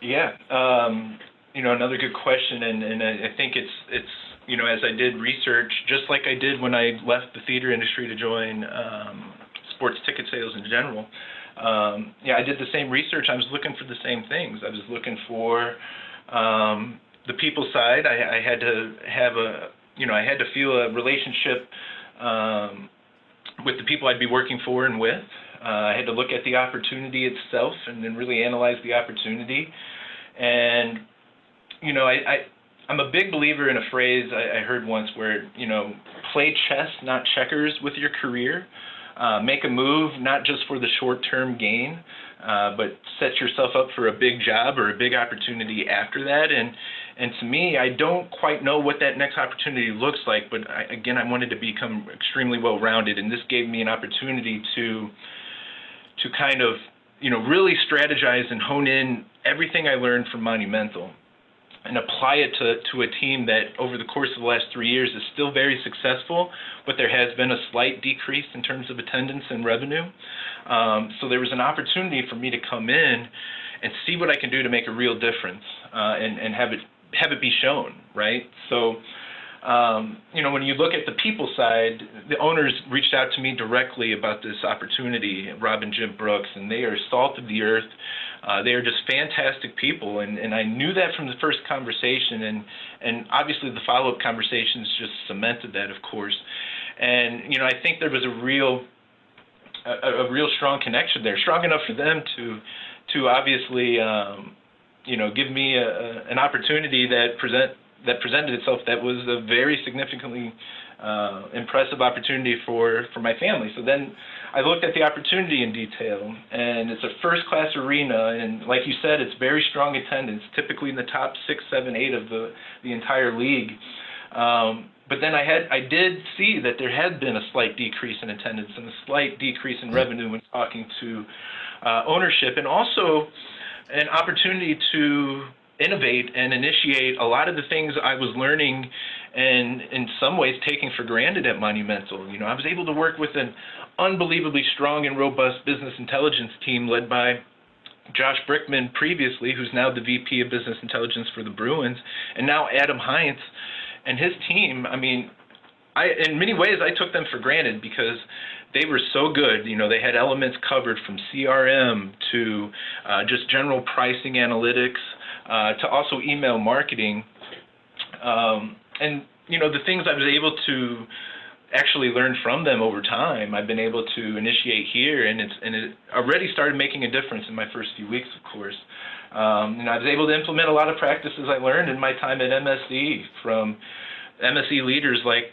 Yeah. Another good question. And I think it's, as I did research, just like I did when I left the theater industry to join sports ticket sales in general. I did the same research. I was looking for the same things. I was looking for the people side. I had to have I had to feel a relationship with the people I'd be working for and with. I had to look at the opportunity itself and then really analyze the opportunity. And, I'm a big believer in a phrase I heard once where, play chess, not checkers with your career. Make a move, not just for the short-term gain, but set yourself up for a big job or a big opportunity after that. And to me, I don't quite know what that next opportunity looks like, but I wanted to become extremely well-rounded, and this gave me an opportunity to kind of, really strategize and hone in everything I learned from Monumental and apply it to a team that over the course of the last 3 years is still very successful, but there has been a slight decrease in terms of attendance and revenue. So there was an opportunity for me to come in and see what I can do to make a real difference and have it be shown, right? So when you look at the people side, the owners reached out to me directly about this opportunity, Rob and Jim Brooks, and they are salt of the earth. They are just fantastic people, and I knew that from the first conversation, and obviously the follow-up conversations just cemented that, of course. And I think there was a real strong connection there, strong enough for them to obviously give me an opportunity that presented itself that was a very significantly impressive opportunity for my family. So then I looked at the opportunity in detail, and it's a first-class arena, and like you said, it's very strong attendance, typically in the top 6, 7, 8 of the entire league. But then I did see that there had been a slight decrease in attendance and a slight decrease in revenue when talking to ownership, and also an opportunity to innovate and initiate a lot of the things I was learning and in some ways taking for granted at Monumental. I was able to work with an unbelievably strong and robust business intelligence team led by Josh Brickman previously, who's now the VP of Business Intelligence for the Bruins, and now Adam Haines and his team. I mean, in many ways, I took them for granted because they were so good. They had elements covered from CRM to just general pricing analytics to also email marketing. And the things I was able to actually learn from them over time, I've been able to initiate here, and it already started making a difference in my first few weeks, of course. And I was able to implement a lot of practices I learned in my time at MSE from MSE leaders like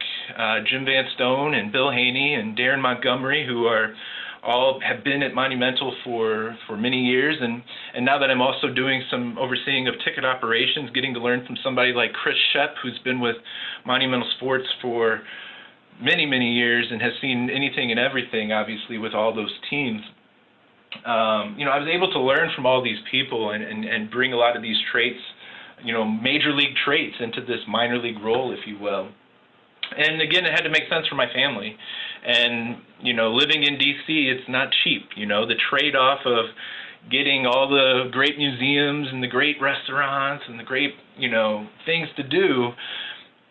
Jim Van Stone and Bill Haney and Darren Montgomery, who have been at Monumental for many years, and now that I'm also doing some overseeing of ticket operations, getting to learn from somebody like Chris Shep, who's been with Monumental Sports for many, many years and has seen anything and everything, obviously, with all those teams. I was able to learn from all these people and bring a lot of these traits, major league traits into this minor league role, if you will. And again, it had to make sense for my family. And, living in D.C., it's not cheap. The trade-off of getting all the great museums and the great restaurants and the great, things to do,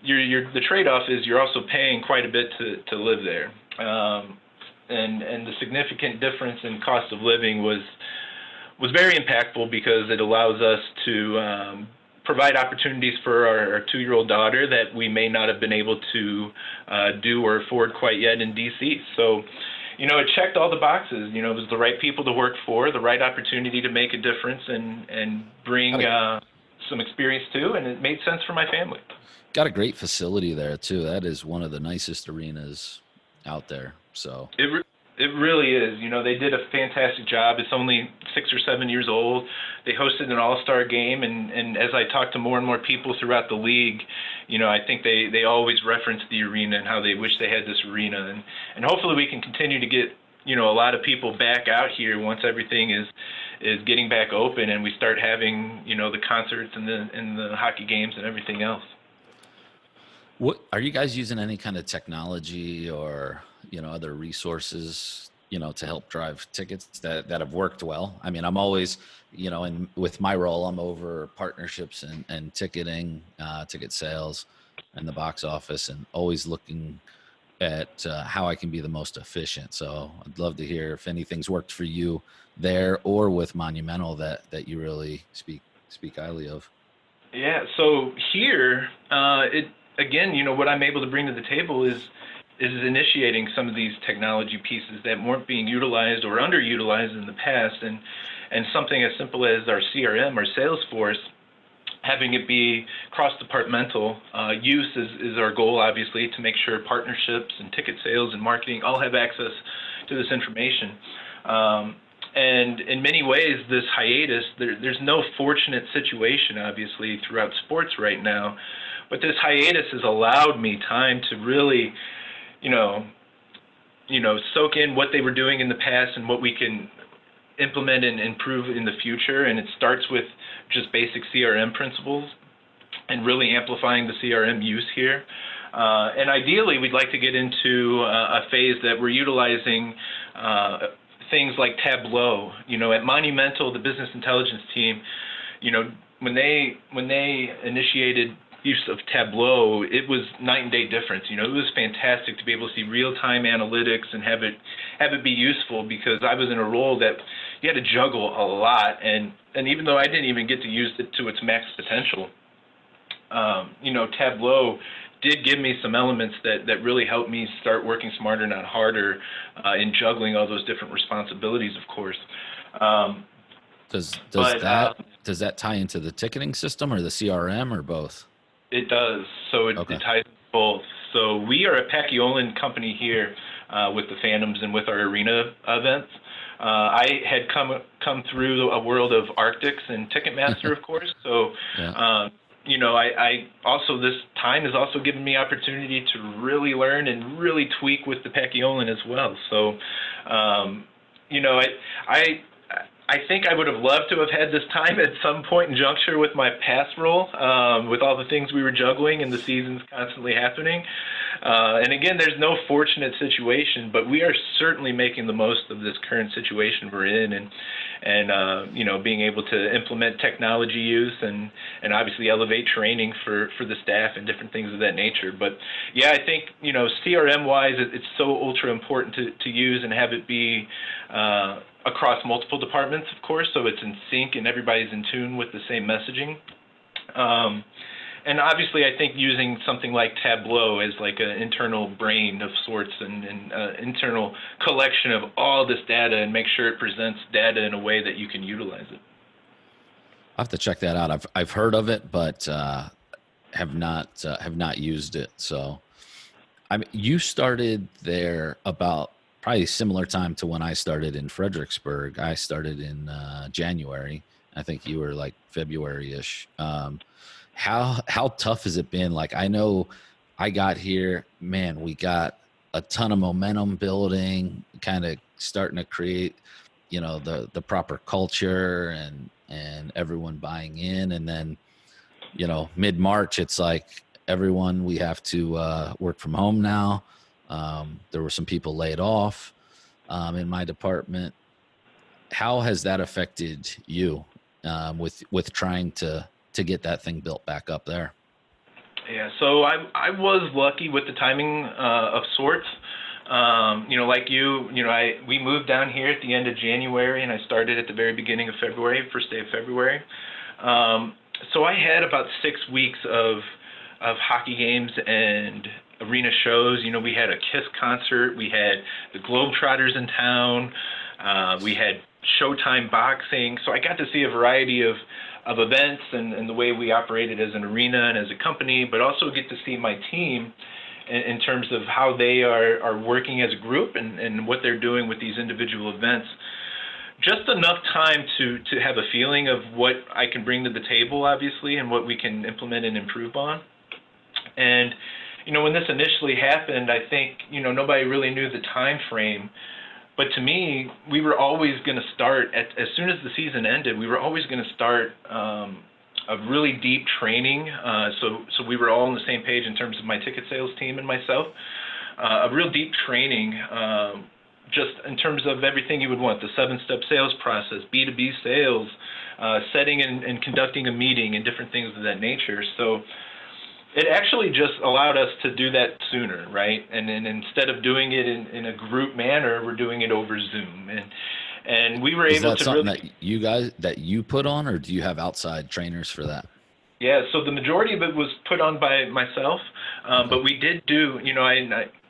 the trade-off is you're also paying quite a bit to live there. And the significant difference in cost of living was very impactful because it allows us to provide opportunities for our 2-year-old daughter that we may not have been able to do or afford quite yet in D.C. So, it checked all the boxes. It was the right people to work for, the right opportunity to make a difference and bring some experience to, and it made sense for my family. Got a great facility there, too. That is one of the nicest arenas out there. So It really is. They did a fantastic job. It's only 6 or 7 years old. They hosted an all-star game, and as I talk to more and more people throughout the league, I think they always reference the arena and how they wish they had this arena. And hopefully we can continue to get, a lot of people back out here once everything is getting back open and we start having, the concerts and the hockey games and everything else. What are you guys using any kind of technology or other resources, to help drive tickets that have worked well? I mean, I'm always, with my role, I'm over partnerships and ticketing, ticket sales and the box office, and always looking at how I can be the most efficient. So I'd love to hear if anything's worked for you there or with Monumental that you really speak highly of. Yeah. So here, what I'm able to bring to the table is initiating some of these technology pieces that weren't being utilized or underutilized in the past, and something as simple as our CRM, our Salesforce, having it be cross-departmental use is our goal, obviously, to make sure partnerships and ticket sales and marketing all have access to this information. And in many ways, this hiatus, there's no fortunate situation, obviously, throughout sports right now, but this hiatus has allowed me time to really soak in what they were doing in the past and what we can implement and improve in the future. And it starts with just basic CRM principles and really amplifying the CRM use here. And ideally, we'd like to get into a phase that we're utilizing things like Tableau. At Monumental, the business intelligence team, when they initiated use of Tableau, it was night and day difference. It was fantastic to be able to see real-time analytics and have it be useful, because I was in a role that you had to juggle a lot, and even though I didn't even get to use it to its max potential, Tableau did give me some elements that really helped me start working smarter, not harder, in juggling all those different responsibilities, of course. Does that tie into the ticketing system or the CRM or both? It does. So it ties both. So we are a Pacquiao company here with the Phantoms and with our arena events. I had come through a world of Arctics and Ticketmaster, of course. So, yeah. I also, this time has also given me opportunity to really learn and really tweak with the Pacquiao as well. So, I think I would have loved to have had this time at some point in juncture with my past role, with all the things we were juggling and the seasons constantly happening. And again, there's no fortunate situation, but we are certainly making the most of this current situation we're in, and being able to implement technology use and obviously elevate training for the staff and different things of that nature. But yeah, I think, CRM-wise, it's so ultra important to use and have it be across multiple departments, of course, so it's in sync and everybody's in tune with the same messaging. And obviously, I think using something like Tableau as like an internal brain of sorts and internal collection of all this data, and make sure it presents data in a way that you can utilize it. I'll have to check that out. I've heard of it, but have not used it. So, you started there about probably similar time to when I started in Fredericksburg. I started in January. I think you were like February-ish. How tough has it been? Like, I know I got here, man, we got a ton of momentum building, kind of starting to create, the proper culture and everyone buying in. And then, mid-March, it's like everyone, we have to work from home now. There were some people laid off in my department. How has that affected you with trying to get that thing built back up there? Yeah, so I was lucky with the timing of sorts. Like we moved down here at the end of January, and I started at the very beginning of February, first day of February. So I had about 6 weeks of hockey games and arena shows. We had a KISS concert, we had the Globetrotters in town, we had Showtime boxing. So I got to see a variety of events and the way we operated as an arena and as a company, but also get to see my team in terms of how they are working as a group and what they're doing with these individual events. Just enough time to have a feeling of what I can bring to the table, obviously, and what we can implement and improve on. And, when this initially happened, I think, nobody really knew the time frame. But to me, we were always going to start, as soon as the season ended, we were always going to start a really deep training. So we were all on the same page in terms of my ticket sales team and myself. A real deep training, just in terms of everything you would want, the 7-step sales process, B2B sales, setting and conducting a meeting, and different things of that nature. So it actually just allowed us to do that sooner, right? And then instead of doing it in a group manner, we're doing it over Zoom. And we were able to really... Is that something that you put on, or do you have outside trainers for that? Yeah, so the majority of it was put on by myself, but we did do,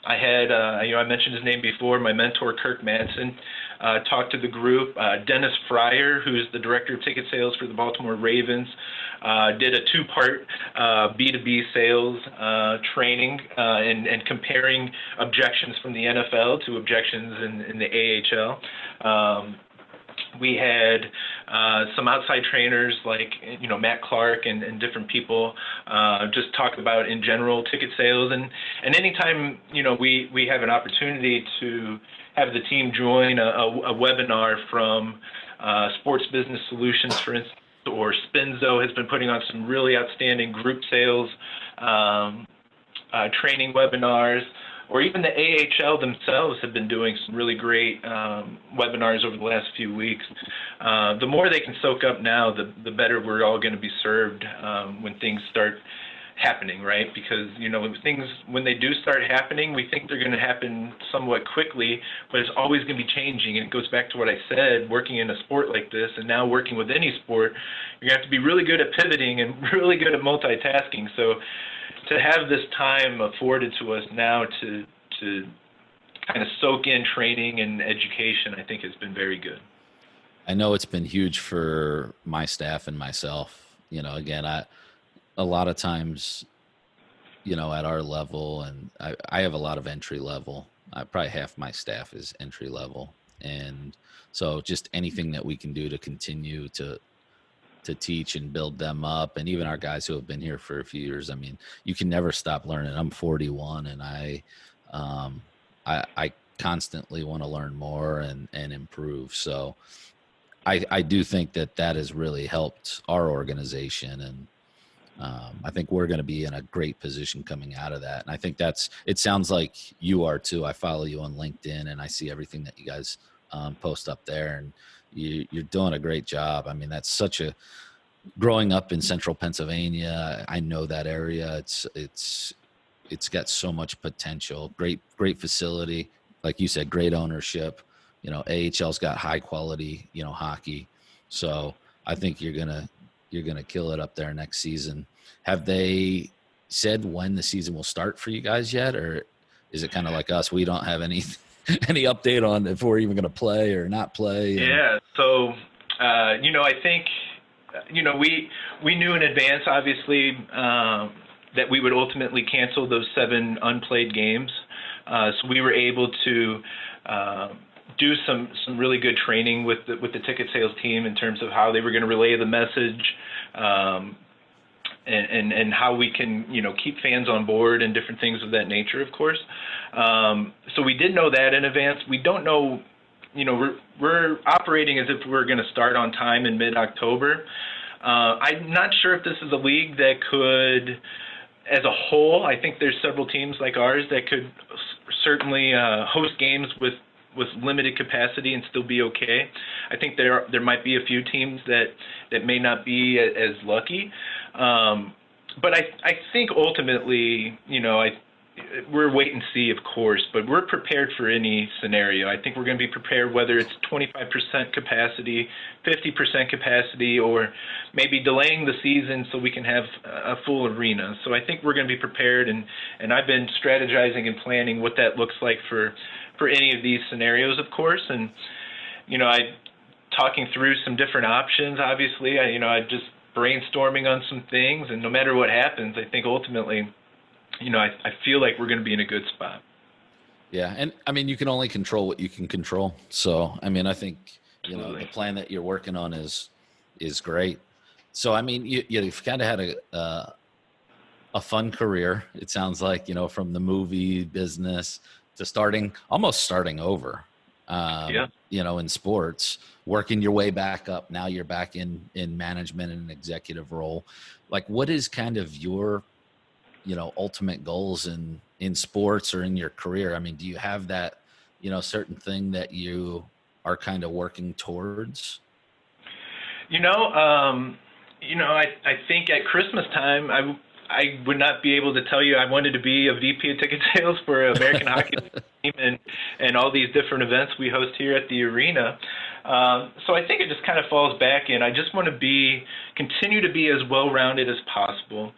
I had, I mentioned his name before, my mentor, Kirk Madsen, talked to the group. Dennis Fryer, who's the director of ticket sales for the Baltimore Ravens, did a 2-part B2B sales training and comparing objections from the NFL to objections in the AHL. We had some outside trainers like, Matt Clark and different people just talk about, in general, ticket sales. And anytime, we have an opportunity to have the team join a webinar from Sports Business Solutions, for instance, or Spinzo has been putting on some really outstanding group sales training webinars, or even the AHL themselves have been doing some really great webinars over the last few weeks. The more they can soak up now, the better we're all going to be served when things start happening, right? Because, things, when they do start happening, we think they're going to happen somewhat quickly, but it's always going to be changing. And it goes back to what I said, working in a sport like this and now working with any sport, you're going to have to be really good at pivoting and really good at multitasking. So to have this time afforded to us now to kind of soak in training and education, I think has been very good. I know it's been huge for my staff and myself. Again, a lot of times, at our level, and I have a lot of entry level. Probably half my staff is entry level. And so just anything that we can do to continue to teach and build them up. And even our guys who have been here for a few years, I mean, you can never stop learning. I'm 41 and I constantly want to learn more and improve. So I do think that has really helped our organization. And I think we're going to be in a great position coming out of that. And I think it sounds like you are too. I follow you on LinkedIn and I see everything that you guys post up there, and you're doing a great job. I mean, that's growing up in central Pennsylvania. I know that area. It's got so much potential. Great facility. Like you said, great ownership. AHL's got high quality, hockey. So I think you're gonna kill it up there next season. Have they said when the season will start for you guys yet, or is it kind of like us? We don't have any update on if we're even going to play or not play. Yeah. So, I think, we knew in advance, obviously, that we would ultimately cancel those 7 unplayed games. So we were able to do some really good training with the ticket sales team in terms of how they were going to relay the message, and how we can, keep fans on board and different things of that nature, of course. So we did know that in advance. We don't know, we're operating as if we're going to start on time in mid-October. I'm not sure if this is a league that could, as a whole, I think there's several teams like ours that could certainly host games with limited capacity and still be okay. I think there might be a few teams that may not be as lucky. But I think ultimately, we're wait and see, of course, but we're prepared for any scenario. I think we're going to be prepared whether it's 25% capacity, 50% capacity, or maybe delaying the season so we can have a full arena. So I think we're going to be prepared, and I've been strategizing and planning what that looks like for any of these scenarios, of course. And, talking through some different options, obviously, I just brainstorming on some things, and no matter what happens, I think ultimately, I feel like we're going to be in a good spot. Yeah. And I mean, you can only control what you can control. So, I mean, I think, Absolutely. the plan that you're working on is great. So, I mean, you've kind of had a fun career. It sounds like, from the movie business to almost starting over, Yeah. in sports, working your way back up. Now you're back in management and an executive role. Like, what is kind of your, ultimate goals in sports or in your career? I mean, do you have that, certain thing that you are kind of working towards? I think at Christmas time, I would not be able to tell you I wanted to be a VP of ticket sales for American Hockey Team and all these different events we host here at the arena. So I think it just kind of falls back in. I just want to continue to be as well-rounded as possible.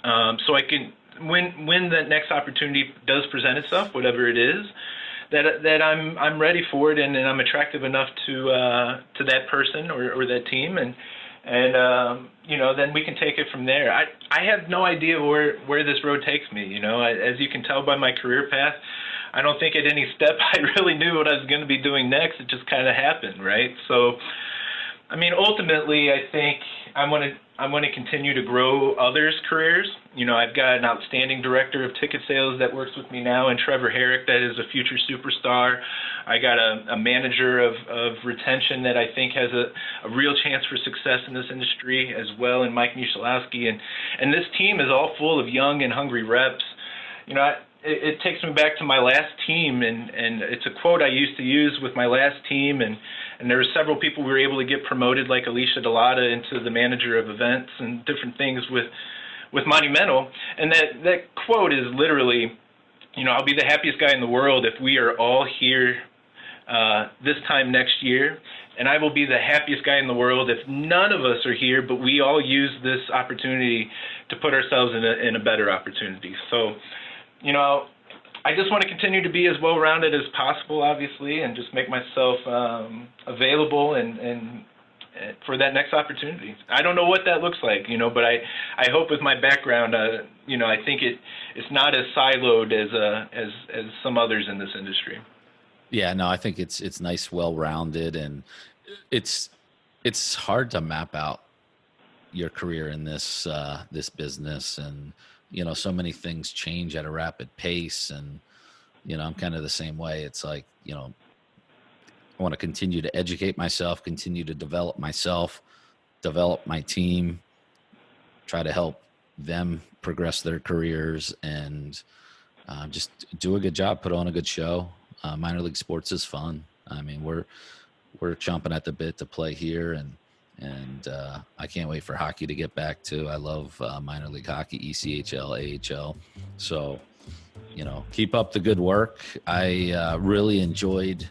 So I can, when that next opportunity does present itself, whatever it is, that I'm ready for it, and I'm attractive enough to that person or that team, and then we can take it from there. I have no idea where this road takes me. As you can tell by my career path, I don't think at any step I really knew what I was going to be doing next. It just kind of happened, right? So, I mean, ultimately, I think I want to continue to grow others' careers. I've got an outstanding director of ticket sales that works with me now, and Trevor Herrick, that is a future superstar. I got a manager of retention that I think has a real chance for success in this industry as well, and Mike Nishalowski. And this team is all full of young and hungry reps. It takes me back to my last team, and it's a quote I used to use with my last team, and there were several people we were able to get promoted, like Alicia Delata, into the manager of events and different things with with Monumental. And that quote is literally, I'll be the happiest guy in the world if we are all here this time next year. And I will be the happiest guy in the world if none of us are here, but we all use this opportunity to put ourselves in a better opportunity. So, I just want to continue to be as well-rounded as possible, obviously, and just make myself available and for that next opportunity. I don't know what that looks like, but I hope with my background, I think it's not as siloed as some others in this industry. Yeah, no, I think it's nice, well-rounded, and it's hard to map out your career in this business, and so many things change at a rapid pace, and I'm kind of the same way. It's like I want to continue to educate myself, continue to develop myself, develop my team, try to help them progress their careers, and just do a good job, put on a good show. Minor league sports is fun. I mean, we're chomping at the bit to play here, and I can't wait for hockey to get back to. I love minor league hockey, ECHL, AHL. So, keep up the good work. I really enjoyed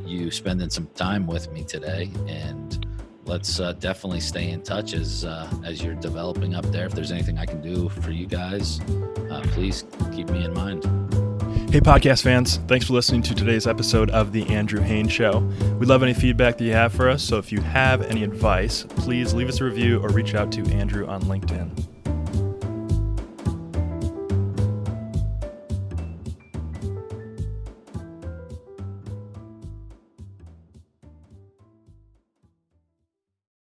you spending some time with me today, and let's definitely stay in touch as you're developing up there. If there's anything I can do for you guys, please keep me in mind. Hey, podcast fans. Thanks for listening to today's episode of The Andrew Haines Show. We'd love any feedback that you have for us, so if you have any advice, please leave us a review or reach out to Andrew on LinkedIn.